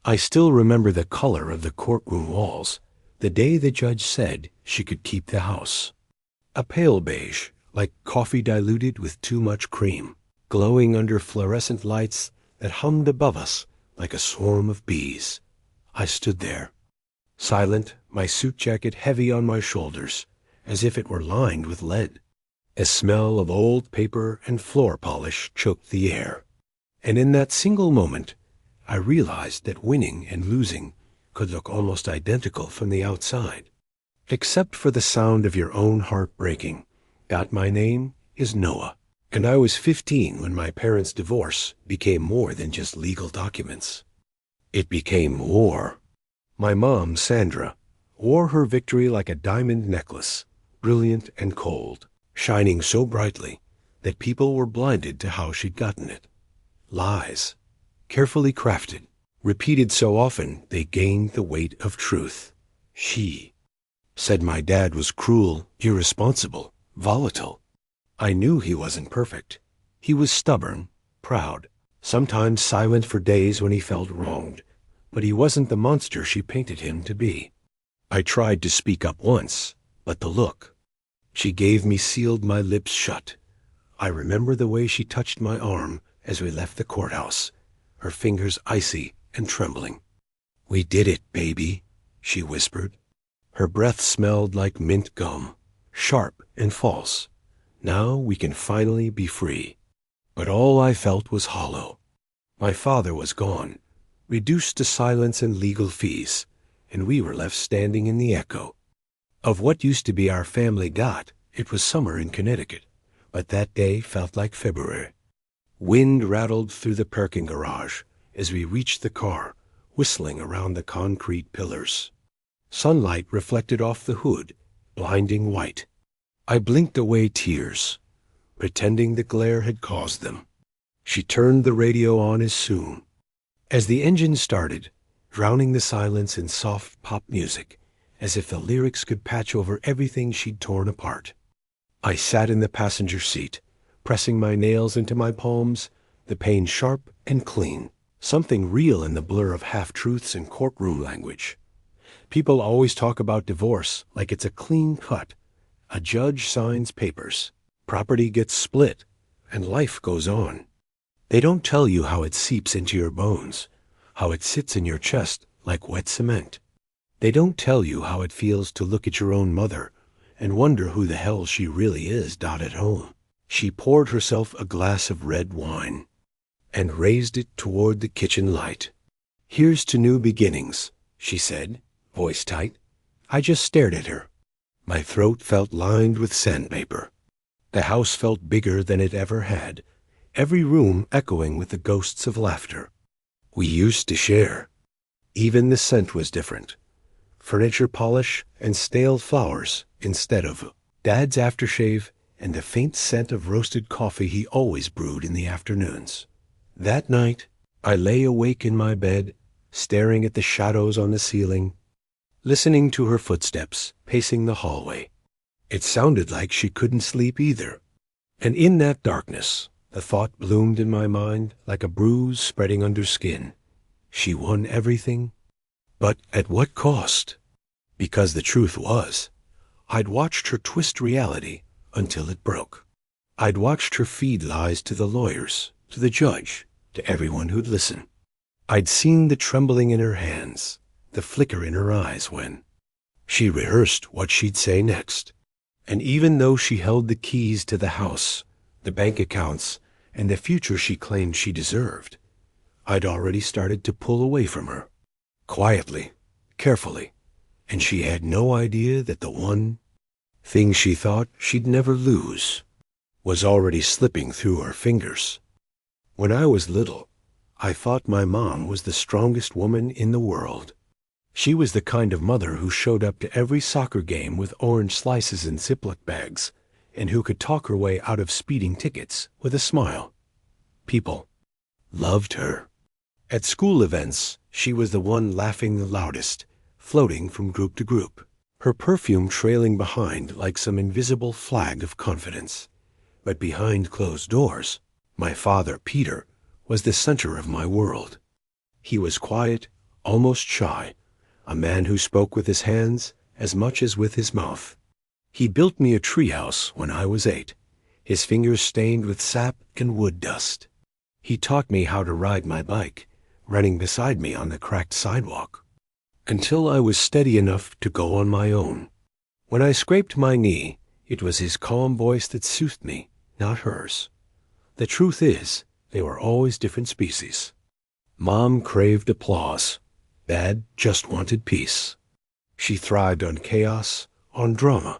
I still remember the color of the courtroom walls the day the judge said she could keep the house. A pale beige, like coffee diluted with too much cream, glowing under fluorescent lights that hummed above us like a swarm of bees. I stood there, silent, my suit jacket heavy on my shoulders, as if it were lined with lead. A smell of old paper and floor polish choked the air. And in that single moment, I realized that winning and losing could look almost identical from the outside. Except for the sound of your own heart breaking. My name is Noah, and I was 15 when my parents' divorce became more than just legal documents. It became war. My mom, Sandra, wore her victory like a diamond necklace, brilliant and cold, shining so brightly that people were blinded to how she'd gotten it. Lies, carefully crafted, repeated so often they gained the weight of truth. She said my dad was cruel, irresponsible, volatile. I knew he wasn't perfect. He was stubborn, proud, sometimes silent for days when he felt wronged, but he wasn't the monster she painted him to be. I tried to speak up once, but the look she gave me sealed my lips shut. I remember the way she touched my arm as we left the courthouse, her fingers icy and trembling. "We did it, baby," she whispered. Her breath smelled like mint gum, sharp and false. Now we can finally be free. But all I felt was hollow. My father was gone, reduced to silence and legal fees, and we were left standing in the echo of what used to be our family dot. It was summer in Connecticut, but that day felt like February. Wind rattled through the parking garage as we reached the car, whistling around the concrete pillars. Sunlight reflected off the hood, blinding white. I blinked away tears, pretending the glare had caused them. She turned the radio on as the engine started, drowning the silence in soft pop music, as if the lyrics could patch over everything she'd torn apart. I sat in the passenger seat, pressing my nails into my palms, the pain sharp and clean, something real in the blur of half-truths and courtroom language. People always talk about divorce like it's a clean cut. A judge signs papers, property gets split, and life goes on. They don't tell you how it seeps into your bones, how it sits in your chest like wet cement. They don't tell you how it feels to look at your own mother and wonder who the hell she really is at home. She poured herself a glass of red wine and raised it toward the kitchen light. "Here's to new beginnings," she said, voice tight. I just stared at her. My throat felt lined with sandpaper. The house felt bigger than it ever had, every room echoing with the ghosts of laughter. We used to share. Even the scent was different. Furniture polish and stale flowers instead of Dad's aftershave and the faint scent of roasted coffee he always brewed in the afternoons. That night, I lay awake in my bed, staring at the shadows on the ceiling, listening to her footsteps pacing the hallway. It sounded like she couldn't sleep either. And in that darkness, the thought bloomed in my mind like a bruise spreading under skin. She won everything, but at what cost? Because the truth was, I'd watched her twist reality until it broke. I'd watched her feed lies to the lawyers, to the judge, to everyone who'd listen. I'd seen the trembling in her hands, the flicker in her eyes when she rehearsed what she'd say next. And even though she held the keys to the house, the bank accounts, and the future she claimed she deserved, I'd already started to pull away from her, quietly, carefully, and she had no idea that the one thing she thought she'd never lose was already slipping through her fingers. When I was little, I thought my mom was the strongest woman in the world. She was the kind of mother who showed up to every soccer game with orange slices in Ziploc bags, and who could talk her way out of speeding tickets with a smile. People loved her. At school events, she was the one laughing the loudest, floating from group to group, her perfume trailing behind like some invisible flag of confidence. But behind closed doors, my father, Peter, was the center of my world. He was quiet, almost shy, a man who spoke with his hands as much as with his mouth. He built me a treehouse when I was 8, his fingers stained with sap and wood dust. He taught me how to ride my bike, running beside me on the cracked sidewalk, until I was steady enough to go on my own. When I scraped my knee, it was his calm voice that soothed me, not hers. The truth is, they were always different species. Mom craved applause. Dad just wanted peace. She thrived on chaos, on drama,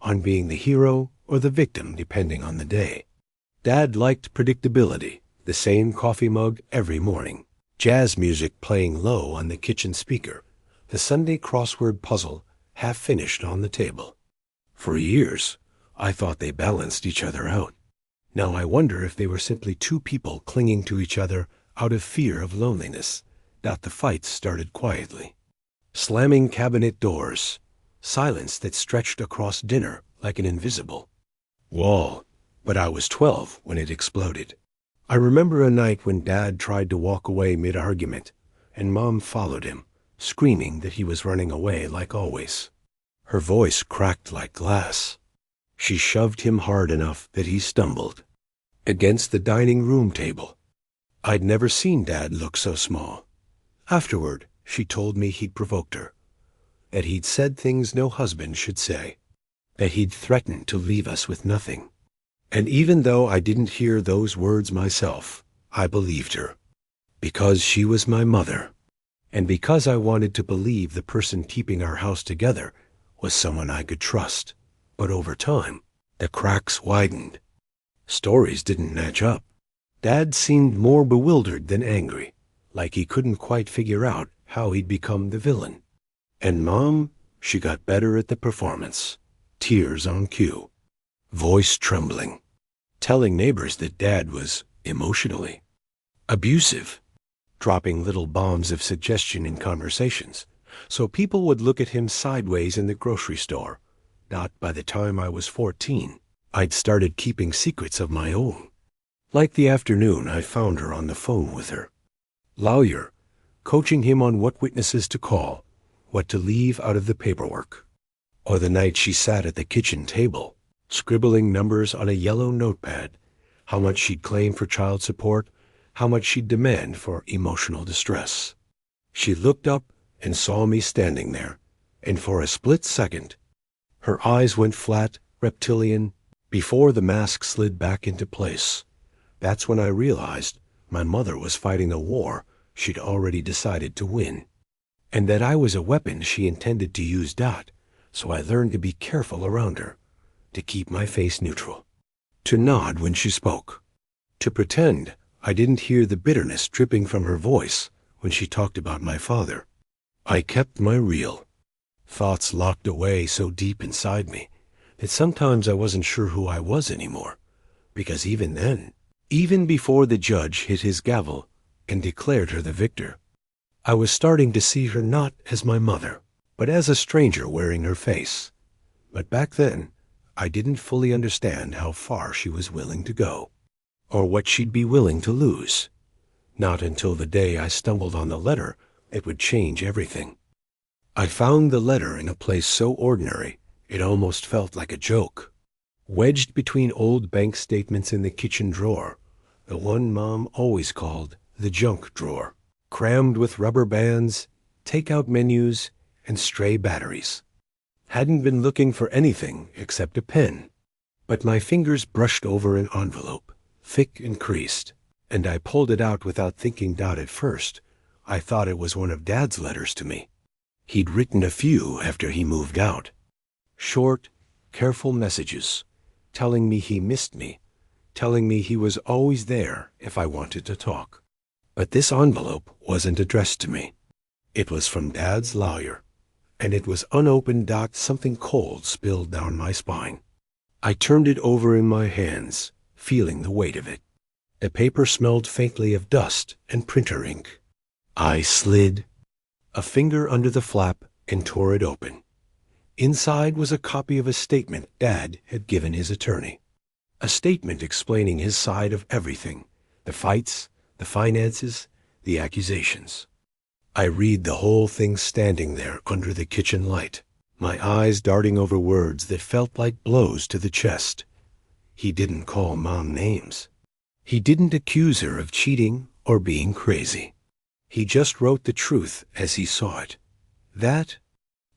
on being the hero or the victim depending on the day. Dad liked predictability, the same coffee mug every morning, jazz music playing low on the kitchen speaker, the Sunday crossword puzzle half finished on the table. For years, I thought they balanced each other out. Now I wonder if they were simply two people clinging to each other out of fear of loneliness, that the fights started quietly. Slamming cabinet doors, silence that stretched across dinner like an invisible wall, but I was 12 when it exploded. I remember a night when Dad tried to walk away mid-argument, and Mom followed him, screaming that he was running away like always. Her voice cracked like glass. She shoved him hard enough that he stumbled against the dining room table. I'd never seen Dad look so small. Afterward, she told me he'd provoked her, that he'd said things no husband should say, that he'd threatened to leave us with nothing. And even though I didn't hear those words myself, I believed her, because she was my mother, and because I wanted to believe the person keeping our house together was someone I could trust. But over time, the cracks widened. Stories didn't match up. Dad seemed more bewildered than angry, like he couldn't quite figure out how he'd become the villain. And Mom, she got better at the performance. Tears on cue, voice trembling, telling neighbors that Dad was emotionally abusive, dropping little bombs of suggestion in conversations, so people would look at him sideways in the grocery store. Not by the time I was 14. I'd started keeping secrets of my own. Like the afternoon I found her on the phone with her lawyer, coaching him on what witnesses to call, what to leave out of the paperwork. Or the night she sat at the kitchen table, scribbling numbers on a yellow notepad, how much she'd claim for child support, how much she'd demand for emotional distress. She looked up and saw me standing there, and for a split second, her eyes went flat, reptilian, before the mask slid back into place. That's when I realized my mother was fighting a war she'd already decided to win, and that I was a weapon she intended to use. So I learned to be careful around her, to keep my face neutral, to nod when she spoke, to pretend I didn't hear the bitterness dripping from her voice when she talked about my father. I kept my real thoughts locked away so deep inside me that sometimes I wasn't sure who I was anymore, because even then, even before the judge hit his gavel and declared her the victor, I was starting to see her not as my mother, but as a stranger wearing her face. But back then, I didn't fully understand how far she was willing to go, or what she'd be willing to lose. Not until the day I stumbled on the letter that would change everything. I found the letter in a place so ordinary, it almost felt like a joke. Wedged between old bank statements in the kitchen drawer, the one Mom always called the junk drawer, crammed with rubber bands, takeout menus, and stray batteries. Hadn't been looking for anything except a pen, but my fingers brushed over an envelope, thick and creased, and I pulled it out without thinking. At first, I thought it was one of Dad's letters to me. He'd written a few after he moved out. Short, careful messages, telling me he missed me, telling me he was always there if I wanted to talk. But this envelope wasn't addressed to me. It was from Dad's lawyer, and it was unopened. Something cold spilled down my spine. I turned it over in my hands, feeling the weight of it. The paper smelled faintly of dust and printer ink. I slid a finger under the flap and tore it open. Inside was a copy of a statement Dad had given his attorney. A statement explaining his side of everything, the fights, the finances, the accusations. I read the whole thing standing there under the kitchen light, my eyes darting over words that felt like blows to the chest. He didn't call Mom names. He didn't accuse her of cheating or being crazy. He just wrote the truth as he saw it. That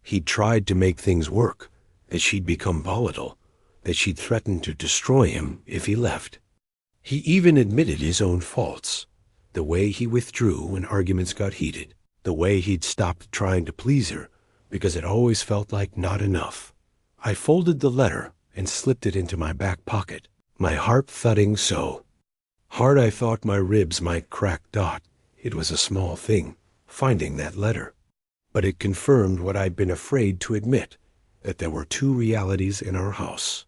he'd tried to make things work, that she'd become volatile, that she'd threatened to destroy him if he left. He even admitted his own faults, the way he withdrew when arguments got heated, the way he'd stopped trying to please her because it always felt like not enough. I folded the letter and slipped it into my back pocket, my heart thudding so hard I thought my ribs might crack. It was a small thing, finding that letter, but it confirmed what I'd been afraid to admit, that there were two realities in our house.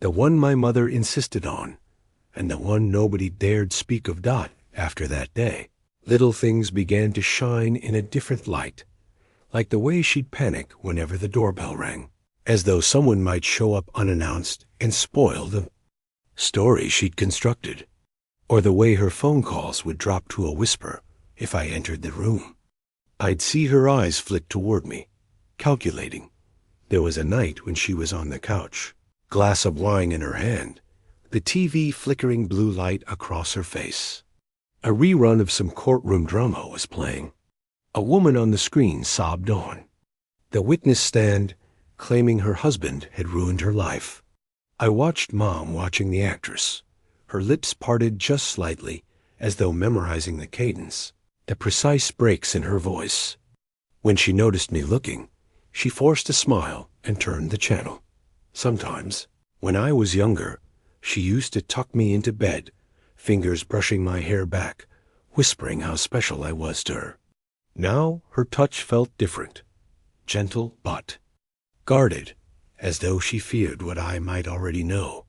The one my mother insisted on, and the one nobody dared speak of. After that day, little things began to shine in a different light, like the way she'd panic whenever the doorbell rang, as though someone might show up unannounced and spoil the story she'd constructed, or the way her phone calls would drop to a whisper if I entered the room. I'd see her eyes flick toward me, calculating. There was a night when she was on the couch, glass of wine in her hand, the TV flickering blue light across her face. A rerun of some courtroom drama was playing. A woman on the screen sobbed on. The witness stand, claiming her husband had ruined her life. I watched Mom watching the actress, her lips parted just slightly, as though memorizing the cadence, the precise breaks in her voice. When she noticed me looking, she forced a smile and turned the channel. Sometimes, when I was younger, she used to tuck me into bed, fingers brushing my hair back, whispering how special I was to her. Now her touch felt different, gentle but guarded, as though she feared what I might already know.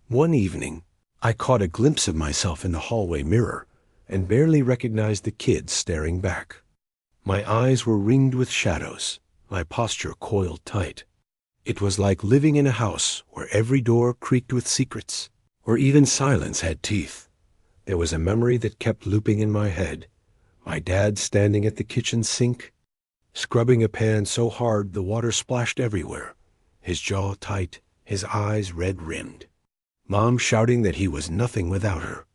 One evening, I caught a glimpse of myself in the hallway mirror and barely recognized the kids staring back. My eyes were ringed with shadows, my posture coiled tight. It was like living in a house where every door creaked with secrets, where even silence had teeth. There was a memory that kept looping in my head. My dad standing at the kitchen sink, scrubbing a pan so hard the water splashed everywhere, his jaw tight, his eyes red-rimmed. Mom shouting that he was nothing without her.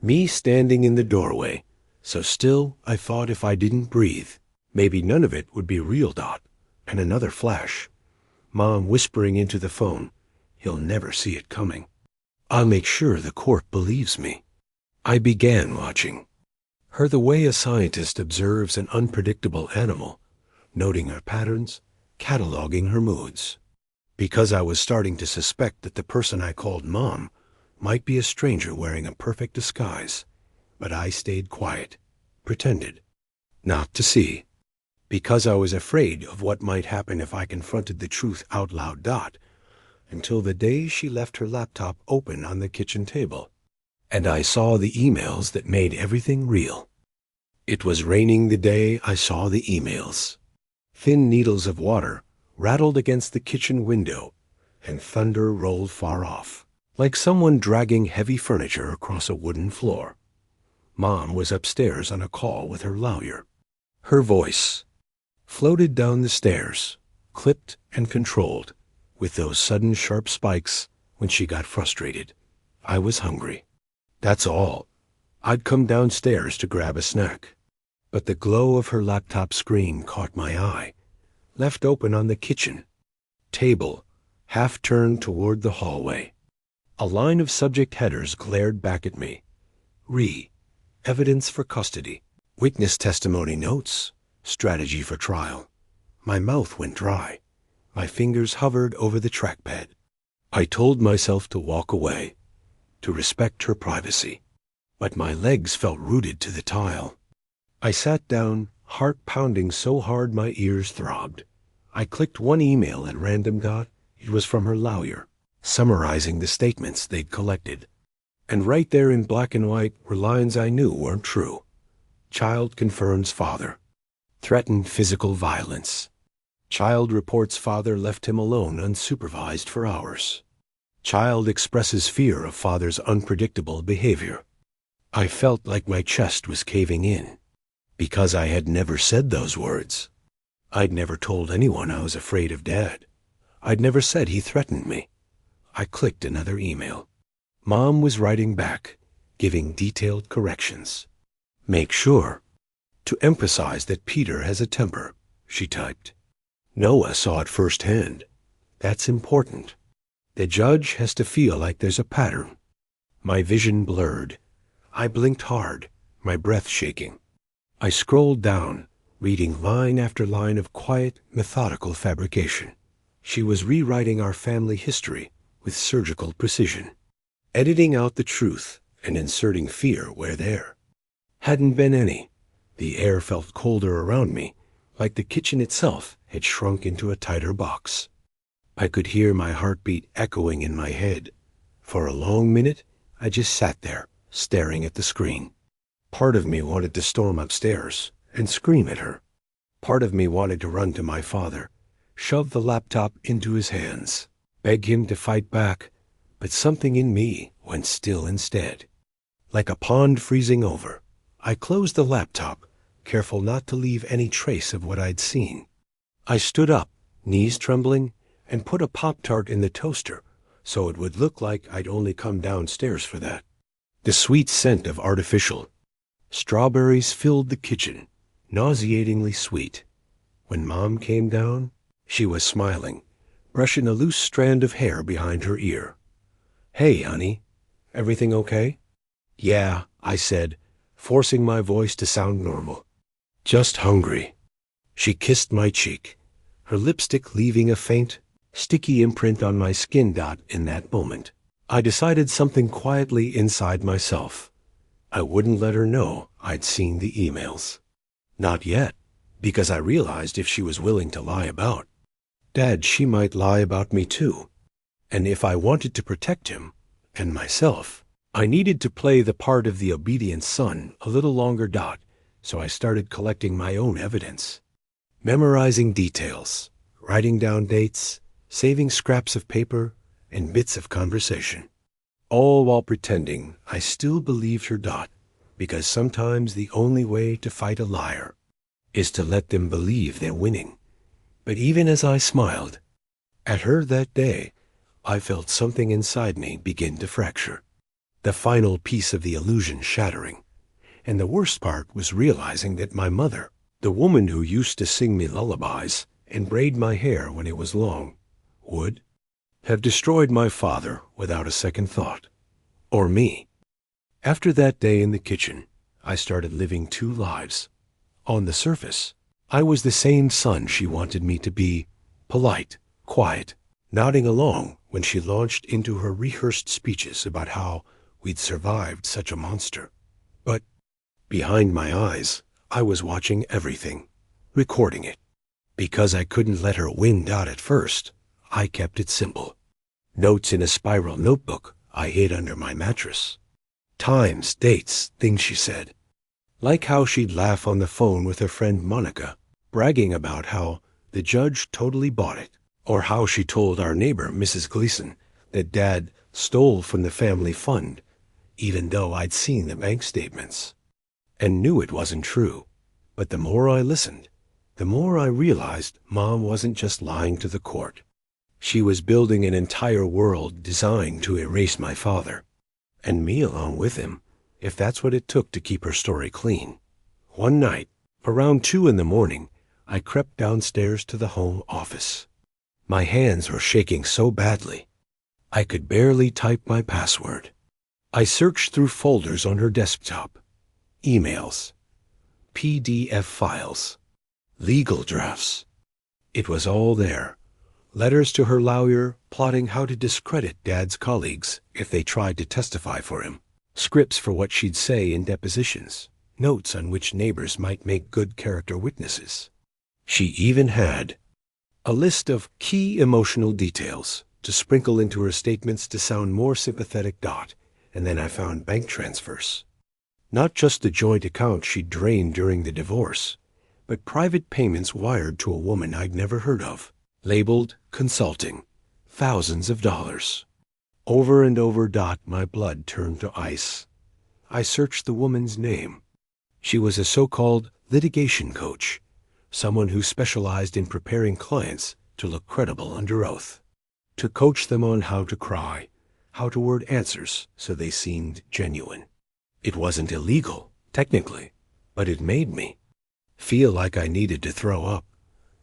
Me standing in the doorway, so still I thought if I didn't breathe, maybe none of it would be real. And another flash. Mom whispering into the phone, "He'll never see it coming. I'll make sure the court believes me." I began watching her the way a scientist observes an unpredictable animal, noting her patterns, cataloging her moods. Because I was starting to suspect that the person I called Mom might be a stranger wearing a perfect disguise, but I stayed quiet, pretended not to see, because I was afraid of what might happen if I confronted the truth out loud. Until the day she left her laptop open on the kitchen table, and I saw the emails that made everything real. It was raining the day I saw the emails. Thin needles of water rattled against the kitchen window, and thunder rolled far off, like someone dragging heavy furniture across a wooden floor. Mom was upstairs on a call with her lawyer. Her voice floated down the stairs, clipped and controlled, with those sudden sharp spikes when she got frustrated. I was hungry. That's all. I'd come downstairs to grab a snack. But the glow of her laptop screen caught my eye, left open on the kitchen table, half turned toward the hallway. A line of subject headers glared back at me. Evidence for custody, witness testimony notes, strategy for trial. My mouth went dry. My fingers hovered over the trackpad. I told myself to walk away, to respect her privacy, but my legs felt rooted to the tile. I sat down, heart pounding so hard my ears throbbed. I clicked one email at random. It was from her lawyer, summarizing the statements they'd collected. And right there in black and white were lines I knew weren't true. Child confirms father. Threatened physical violence. Child reports father left him alone unsupervised for hours. Child expresses fear of father's unpredictable behavior. I felt like my chest was caving in. because I had never said those words. I'd never told anyone I was afraid of Dad. I'd never said he threatened me. I clicked another email. Mom was writing back, giving detailed corrections. Make sure to emphasize that Peter has a temper, she typed. Noah saw it firsthand. That's important. The judge has to feel like there's a pattern. My vision blurred. I blinked hard, my breath shaking. I scrolled down, reading line after line of quiet, methodical fabrication. She was rewriting our family history with surgical precision, editing out the truth and inserting fear where there hadn't been any. The air felt colder around me, like the kitchen itself had shrunk into a tighter box. I could hear my heartbeat echoing in my head. For a long minute, I just sat there, staring at the screen. Part of me wanted to storm upstairs and scream at her. Part of me wanted to run to my father, shove the laptop into his hands, beg him to fight back, but something in me went still instead. Like a pond freezing over, I closed the laptop, careful not to leave any trace of what I'd seen. I stood up, knees trembling, and put a Pop-Tart in the toaster so it would look like I'd only come downstairs for that. The sweet scent of artificial strawberries filled the kitchen, nauseatingly sweet. When Mom came down, she was smiling, brushing a loose strand of hair behind her ear. Hey, honey, everything okay? Yeah, I said, forcing my voice to sound normal. Just hungry. She kissed my cheek, her lipstick leaving a faint, sticky imprint on my skin dot in that moment. I decided something quietly inside myself. I wouldn't let her know I'd seen the emails. Not yet, because I realized if she was willing to lie about Dad, she might lie about me too. And if I wanted to protect him, and myself, I needed to play the part of the obedient son a little longer. So I started collecting my own evidence, memorizing details, writing down dates, saving scraps of paper and bits of conversation, all while pretending I still believed her. Because sometimes the only way to fight a liar is to let them believe they're winning. But even as I smiled at her that day, I felt something inside me begin to fracture, the final piece of the illusion shattering. And the worst part was realizing that my mother, the woman who used to sing me lullabies and braid my hair when it was long, would have destroyed my father without a second thought. Or me. After that day in the kitchen, I started living two lives. On the surface, I was the same son she wanted me to be, polite, quiet, nodding along when she launched into her rehearsed speeches about how we'd survived such a monster. But behind my eyes, I was watching everything, recording it. Because I couldn't let her win. At first, I kept it simple. Notes in a spiral notebook I hid under my mattress. Times, dates, things she said. Like how she'd laugh on the phone with her friend Monica, bragging about how the judge totally bought it, or how she told our neighbor, Mrs. Gleason, that Dad stole from the family fund, even though I'd seen the bank statements and knew it wasn't true. But the more I listened, the more I realized Mom wasn't just lying to the court. She was building an entire world designed to erase my father, and me along with him, if that's what it took to keep her story clean. One night, around 2 a.m, I crept downstairs to the home office. My hands were shaking so badly, I could barely type my password. I searched through folders on her desktop, emails, PDF files, legal drafts. It was all there. Letters to her lawyer plotting how to discredit Dad's colleagues if they tried to testify for him, scripts for what she'd say in depositions, notes on which neighbors might make good character witnesses. She even had a list of key emotional details to sprinkle into her statements to sound more sympathetic. And then I found bank transfers. Not just the joint account she'd drained during the divorce, but private payments wired to a woman I'd never heard of, labeled consulting, thousands of dollars. Over and over. My blood turned to ice. I searched the woman's name. She was a so-called litigation coach, someone who specialized in preparing clients to look credible under oath, to coach them on how to cry, how to word answers so they seemed genuine. It wasn't illegal, technically, but it made me feel like I needed to throw up.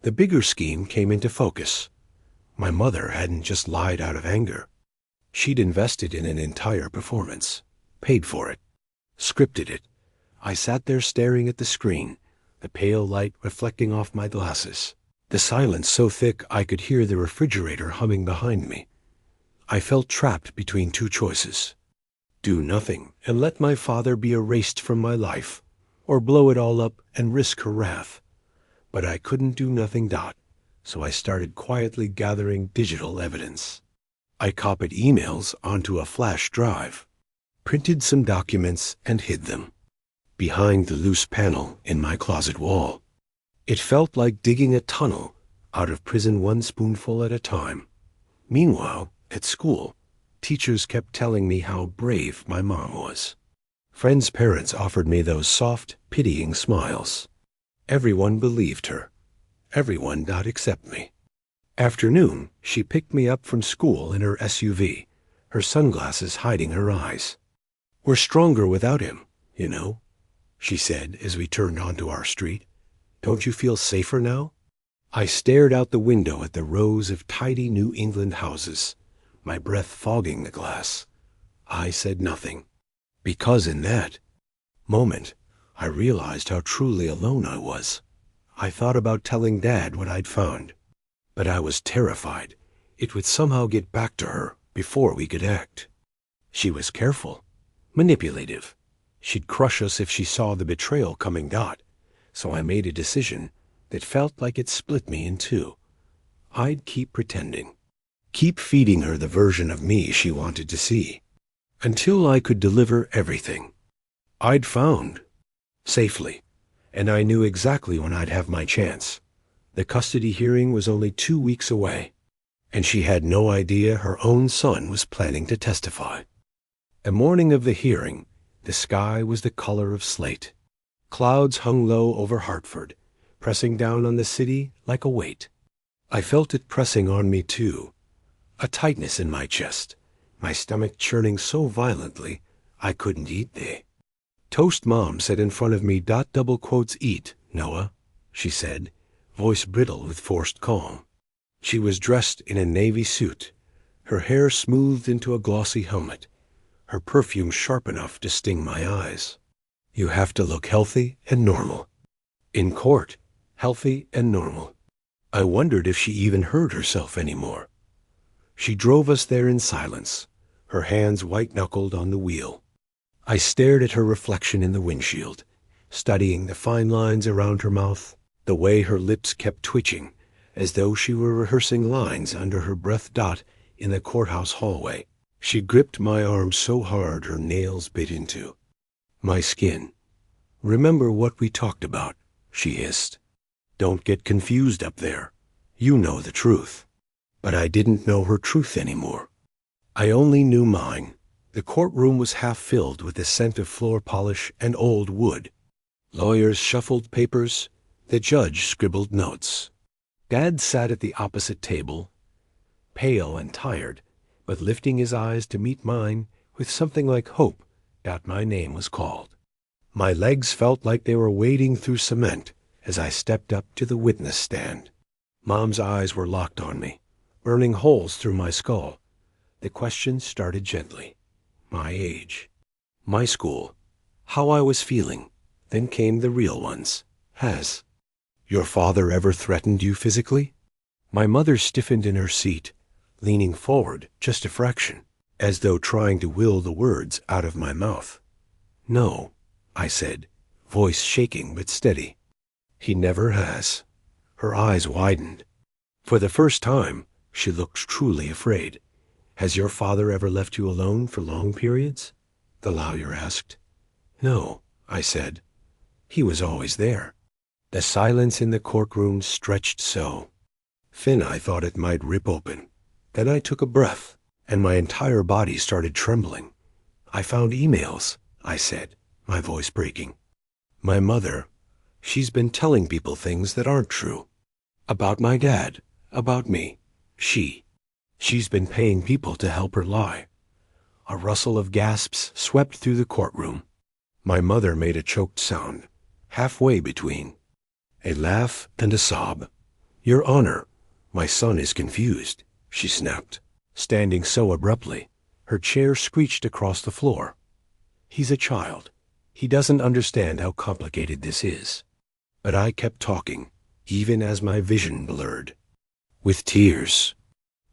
The bigger scheme came into focus. My mother hadn't just lied out of anger. She'd invested in an entire performance, paid for it, scripted it. I sat there staring at the screen, the pale light reflecting off my glasses, the silence so thick I could hear the refrigerator humming behind me. I felt trapped between two choices: do nothing and let my father be erased from my life, or blow it all up and risk her wrath. But I couldn't do nothing. So I started quietly gathering digital evidence. I copied emails onto a flash drive, printed some documents, and hid them behind the loose panel in my closet wall. It felt like digging a tunnel out of prison, one spoonful at a time. Meanwhile, at school, teachers kept telling me how brave my mom was. Friends' parents offered me those soft, pitying smiles. Everyone believed her. Everyone except me. Afternoon, she picked me up from school in her SUV, her sunglasses hiding her eyes. "We're stronger without him, you know," she said as we turned onto our street. "Don't you feel safer now?" I stared out the window at the rows of tidy New England houses, my breath fogging the glass. I said nothing, because in that moment, I realized how truly alone I was. I thought about telling Dad what I'd found, but I was terrified it would somehow get back to her before we could act. She was careful, manipulative. She'd crush us if she saw the betrayal coming. So I made a decision that felt like it split me in two. I'd keep pretending, keep feeding her the version of me she wanted to see, until I could deliver everything I'd found safely, and I knew exactly when I'd have my chance. The custody hearing was only 2 weeks away, and she had no idea her own son was planning to testify. The morning of the hearing, the sky was the color of slate. Clouds hung low over Hartford, pressing down on the city like a weight. I felt it pressing on me too, a tightness in my chest, my stomach churning so violently I couldn't eat. The toast Mom said in front of me. "Eat, Noah," she said, voice brittle with forced calm. She was dressed in a navy suit, her hair smoothed into a glossy helmet, her perfume sharp enough to sting my eyes. "You have to look healthy and normal. In court, healthy and normal." I wondered if she even heard herself anymore. She drove us there in silence, her hands white-knuckled on the wheel. I stared at her reflection in the windshield, studying the fine lines around her mouth, the way her lips kept twitching, as though she were rehearsing lines under her breath. In the courthouse hallway, she gripped my arm so hard her nails bit into my skin. "Remember what we talked about," she hissed. "Don't get confused up there. You know the truth." But I didn't know her truth anymore. I only knew mine. The courtroom was half filled with the scent of floor polish and old wood. Lawyers shuffled papers. The judge scribbled notes. Dad sat at the opposite table, pale and tired, but lifting his eyes to meet mine with something like hope. My name was called. My legs felt like they were wading through cement as I stepped up to the witness stand. Mom's eyes were locked on me, burning holes through my skull. The questions started gently. My age, my school, how I was feeling. Then came the real ones. "Has your father ever threatened you physically?" My mother stiffened in her seat, leaning forward just a fraction, as though trying to will the words out of my mouth. "No," I said, voice shaking but steady. "He never has." Her eyes widened. For the first time, she looked truly afraid. "Has your father ever left you alone for long periods?" the lawyer asked. "No," I said. "He was always there." The silence in the courtroom stretched so thin I thought it might rip open. Then I took a breath, and my entire body started trembling. "I found emails," I said, my voice breaking. "My mother She's been telling people things that aren't true. About my dad, about me. She's been paying people to help her lie. A rustle of gasps swept through the courtroom. My mother made a choked sound, halfway between a laugh and a sob. Your Honor, my son is confused, she snapped, standing so abruptly. Her chair screeched across the floor. He's a child. He doesn't understand how complicated this is. But I kept talking, even as my vision blurred. With tears,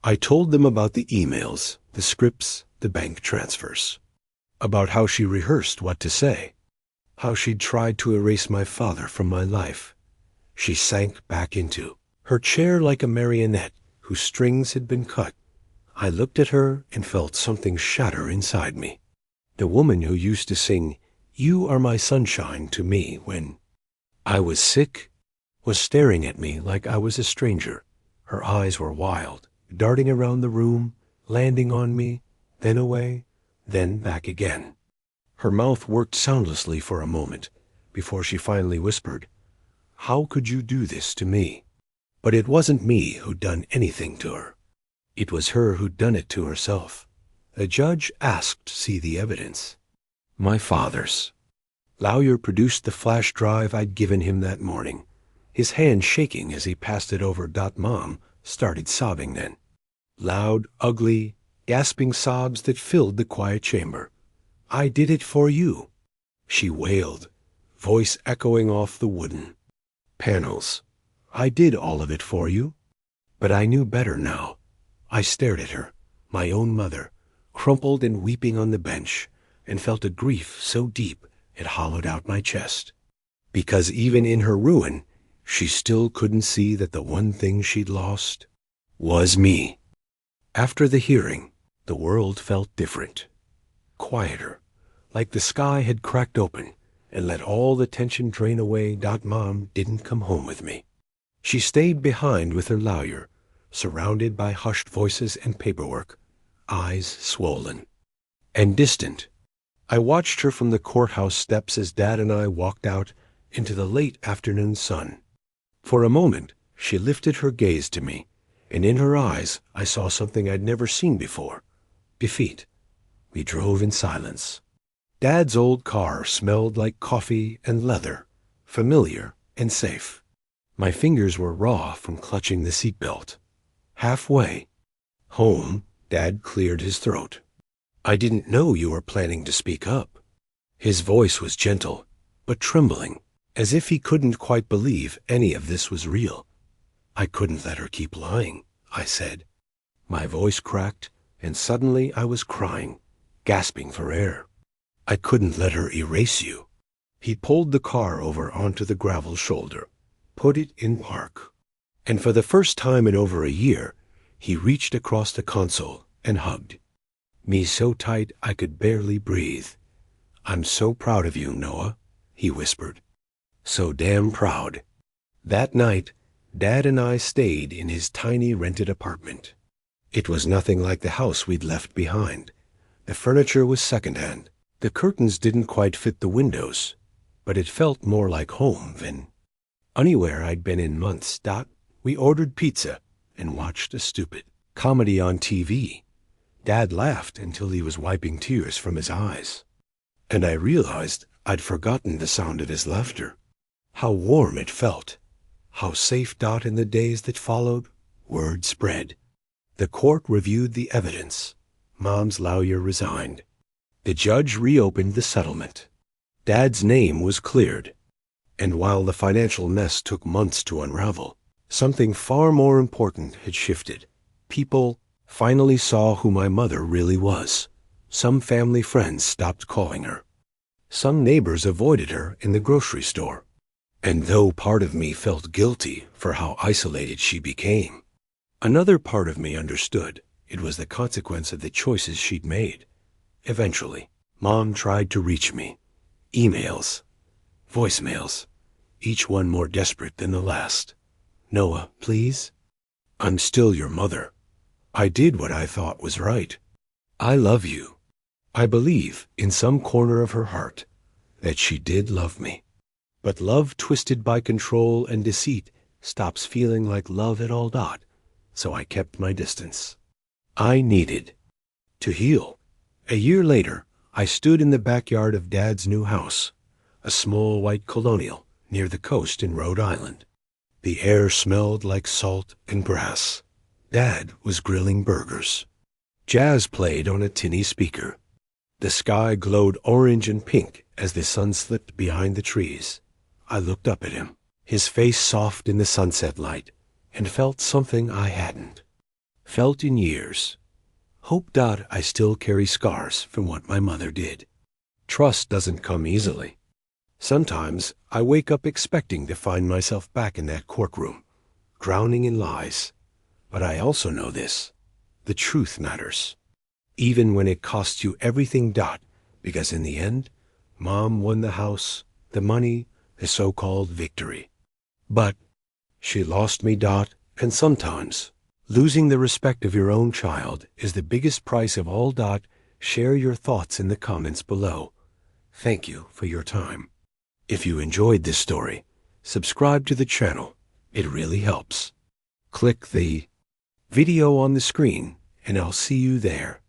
I told them about the emails, the scripts, the bank transfers. About how she rehearsed what to say. How she'd tried to erase my father from my life. She sank back into her chair like a marionette whose strings had been cut. I looked at her and felt something shatter inside me. The woman who used to sing, "You are my sunshine" to me when I was sick, was staring at me like I was a stranger. Her eyes were wild, darting around the room, landing on me, then away, then back again. Her mouth worked soundlessly for a moment before she finally whispered, "How could you do this to me?" But it wasn't me who'd done anything to her. It was her who'd done it to herself. The judge asked to see the evidence. My father's. Lawyer produced the flash drive I'd given him that morning. His hand shaking as he passed it over. Mom started sobbing then. Loud, ugly, gasping sobs that filled the quiet chamber. "I did it for you," she wailed, voice echoing off the wooden panels. "I did all of it for you." But I knew better now. I stared at her, my own mother, crumpled and weeping on the bench, and felt a grief so deep it hollowed out my chest. Because even in her ruin, she still couldn't see that the one thing she'd lost was me. After the hearing, the world felt different. Quieter, like the sky had cracked open and let all the tension drain away. Mom didn't come home with me. She stayed behind with her lawyer, surrounded by hushed voices and paperwork, eyes swollen and distant. I watched her from the courthouse steps as Dad and I walked out into the late afternoon sun. For a moment, she lifted her gaze to me, and in her eyes I saw something I'd never seen before. Defeat. We drove in silence. Dad's old car smelled like coffee and leather, familiar and safe. My fingers were raw from clutching the seatbelt. Halfway home, Dad cleared his throat. "I didn't know you were planning to speak up." His voice was gentle, but trembling, as if he couldn't quite believe any of this was real. "I couldn't let her keep lying," I said. My voice cracked, and suddenly I was crying, gasping for air. "I couldn't let her erase you." He pulled the car over onto the gravel shoulder, put it in park, and for the first time in over a year, he reached across the console and hugged me so tight I could barely breathe. "I'm so proud of you, Noah," he whispered. "So damn proud." That night, Dad and I stayed in his tiny rented apartment. It was nothing like the house we'd left behind. The furniture was secondhand. The curtains didn't quite fit the windows, but it felt more like home than anywhere I'd been in months. We ordered pizza and watched a stupid comedy on TV. Dad laughed until he was wiping tears from his eyes, and I realized I'd forgotten the sound of his laughter. How warm it felt. How safe. In the days that followed, word spread. The court reviewed the evidence. Mom's lawyer resigned. The judge reopened the settlement. Dad's name was cleared. And while the financial mess took months to unravel, something far more important had shifted. People finally saw who my mother really was. Some family friends stopped calling her. Some neighbors avoided her in the grocery store. And though part of me felt guilty for how isolated she became, another part of me understood it was the consequence of the choices she'd made. Eventually, Mom tried to reach me. Emails, voicemails, each one more desperate than the last. "Noah, please. I'm still your mother. I did what I thought was right. I love you." I believe in some corner of her heart that she did love me. But love twisted by control and deceit stops feeling like love at all. So I kept my distance. I needed to heal. A year later, I stood in the backyard of Dad's new house, a small white colonial near the coast in Rhode Island. The air smelled like salt and grass. Dad was grilling burgers. Jazz played on a tinny speaker. The sky glowed orange and pink as the sun slipped behind the trees. I looked up at him, his face soft in the sunset light, and felt something I hadn't felt in years. Hope. I still carry scars from what my mother did. Trust doesn't come easily. Sometimes I wake up expecting to find myself back in that courtroom, drowning in lies. But I also know this: the truth matters, even when it costs you everything. Because in the end, Mom won the house, the money, the so-called victory. But she lost me. And sometimes losing the respect of your own child is the biggest price of all. Share your thoughts in the comments below. Thank you for your time. If you enjoyed this story, subscribe to the channel. It really helps. Click the video on the screen, and I'll see you there.